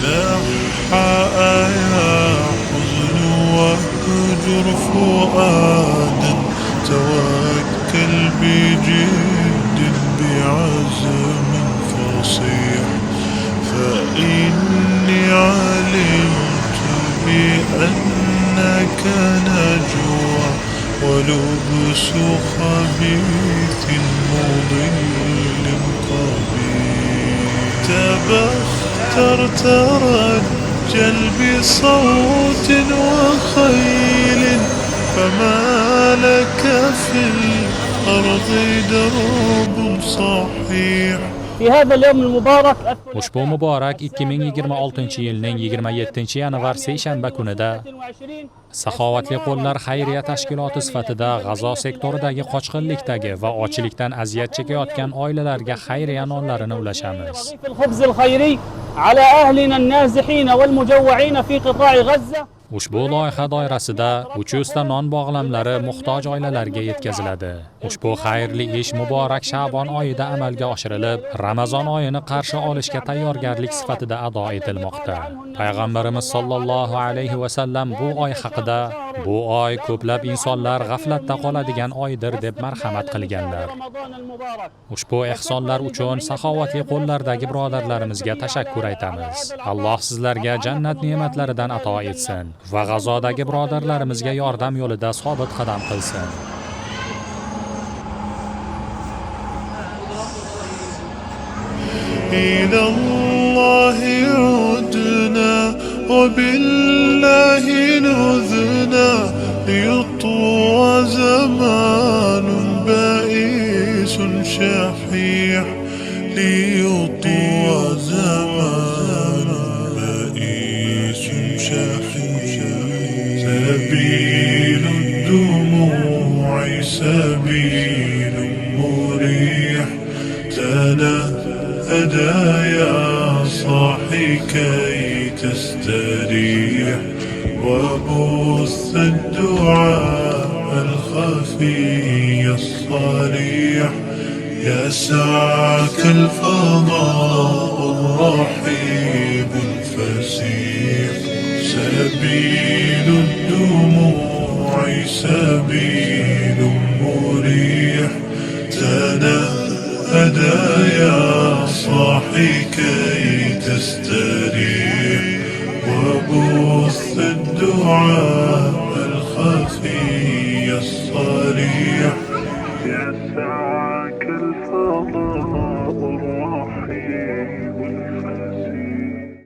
تنحى يا حزن واهجر فؤادا توكل بجد بعزم فصيح فإني علمت بأنك نجوى ولبس خبيث مضل قبيح تبختر ترجل بصوت وخيل فما لك في الأرض درب صحيح. في هذا اليوم المبارك Ushbu muborak 2026-yilning 27-yanvar seshanba kunida Saxovatli qo'llar xayriya tashkiloti sifatida G'azo sektoridagi qochqinlikdagi va ochlikdan aziyat chekayotgan oilalarga xayriya nonlarini ulashamiz. الخبز الخيري على أهلنا النازحين والمجوعين في قطاع غزة. Ushbu loyiha doirasida 300 ta non bog'lamlari muhtoj oilalarga yetkaziladi. Ushbu xayrli ish muborak Sha'bon oyida amalga oshirilib, Ramazon oyini qarshi olishga tayyorgarlik sifatida ado etilmoqda. Payg'ambarimiz sollallohu alayhi va sallam bu oy haqida bu oy ko'plab insonlar g'aflatda qoladigan oydir deb marhamat qilganlar. Ushbu ehsonlar uchun saxovatli qo'llardagi birodarlarimizga tashakkur aytamiz. Alloh sizlarga jannat ne'matlaridan ato etsin va G'azodagi birodarlarimizga yordam yo'lida sobit qadam qilsin. إلى الله عدنا وبالله نذنا ليطوى زمان بائس شحيح ليطوى زمان بائس شحيح سبيل الدموع سبيل مريح تنهدى يا صاحي كي تستريح وبث الدعاء الخفي الصريح يسعك الفضاء الرحيب الفسيح سبيل الدموع سبيل مريح تنهدى يا صاحي كي تستريح وبث الدعاء الخفي الصريح يسعى